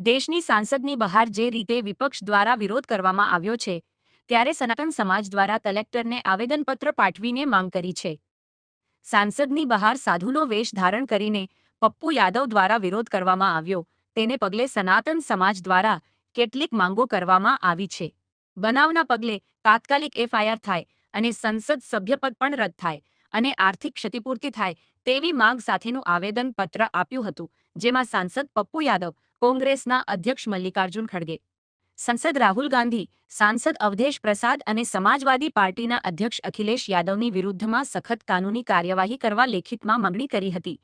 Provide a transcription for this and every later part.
દેશની સાંસદની બહાર જે રીતે વિપક્ષ દ્વારા વિરોધ કરવામાં આવ્યો છે, ત્યારે સનાતન સમાજ દ્વારા કલેક્ટરને આવેદનપત્ર પાઠવીને માંગ કરી છે. સાંસદની બહાર સાધુનો વેશ ધારણ કરીને પપ્પુ યાદવ દ્વારા વિરોધ કરવામાં આવ્યો, તેને પગલે સનાતન સમાજ દ્વારા કેટલીક માંગો કરવામાં આવી છે. બનાવના પગલે તાત્કાલિક એફઆઈઆર થાય અને સંસદ સભ્યપદ પણ રદ થાય અને આર્થિક ક્ષતિપૂર્તિ થાય તેવી માંગ સાથેનું આવેદનપત્ર આપ્યું હતું, જેમાં સાંસદ પપ્પુ યાદવ, કોંગ્રેસના અધ્યક્ષ મલ્લિકાર્જુન ખડગે, સંસદ રાહુલ ગાંધી, સાંસદ અવધેશ પ્રસાદ અને સમાજવાદી પાર્ટીના અધ્યક્ષ અખિલેશ યાદવની વિરુદ્ધમાં સખત કાનૂની કાર્યવાહી કરવા લેખિતમાં માંગણી કરી હતી.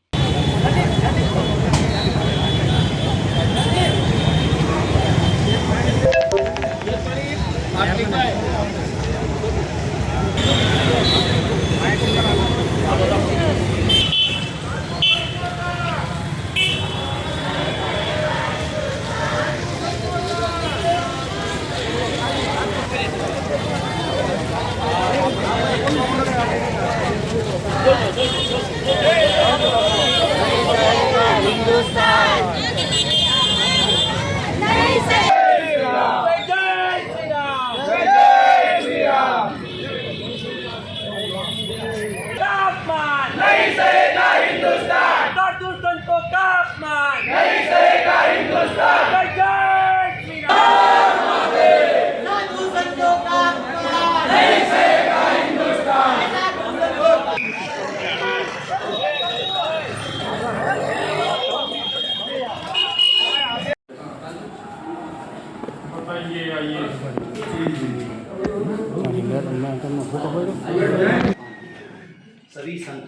सभी संत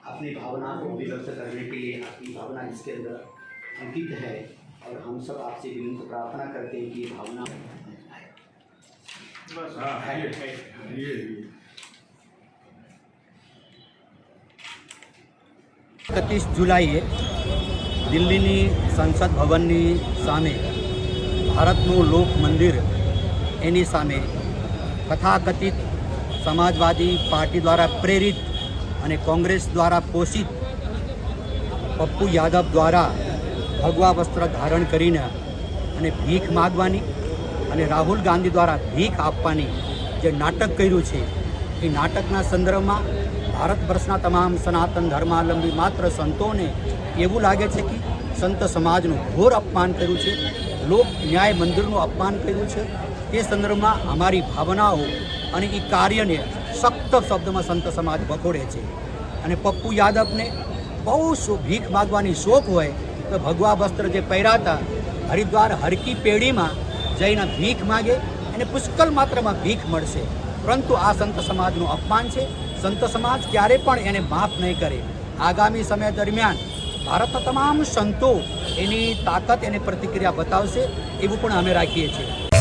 अपनी भावना को अभिव्यक्त करने के लिए अपनी भावना इसके अंदर अंकित है और हम सब आपसे विनम्र प्रार्थना करते हैं कि ये भावना 31 जुलाईए दिल्लीની સંસદ ભવનની સામે ભારતનું લોક મંદિર એની સામે તથાકથિત સમાજવાદી પાર્ટી દ્વારા પ્રેરિત અને કોંગ્રેસ દ્વારા પોષિત પપ્પુ યાદવ દ્વારા ભગવા વસ્ત્ર ધારણ કરીને અને ભીખ માગવાની અને રાહુલ ગાંધી દ્વારા ભીખ આપવાની જે નાટક કર્યું છે એ નાટકના સંદર્ભમાં ભારત વર્ષના તમામ સનાતન ધર્માવલંબી માત્ર સંતોને એવું લાગે છે કે સંત સમાજનું ઘોર અપમાન કર્યું છે, લોક ન્યાય મંદિરનું અપમાન કર્યું છે. તે સંદર્ભમાં અમારી ભાવનાઓ અને એ કાર્યને સખ્ત શબ્દમાં સંત સમાજ વખોડે છે. અને પપ્પુ યાદવને બહુ ભીખ માગવાની શોખ હોય તો ભગવા વસ્ત્ર જે પહેર્યા હતા હરિદ્વાર હરકી પેઢીમાં જઈને ભીખ માગે અને પુષ્કળ માત્રામાં ભીખ મળશે. પરંતુ આ સંત સમાજનું અપમાન છે. સંત સમાજ ક્યારે પણ એને માફ નહીં કરે. આગામી સમય દરમિયાન ભારતના તમામ સંતો એની તાકાત, એની પ્રતિક્રિયા બતાવશે એવું પણ અમે રાખીએ છીએ.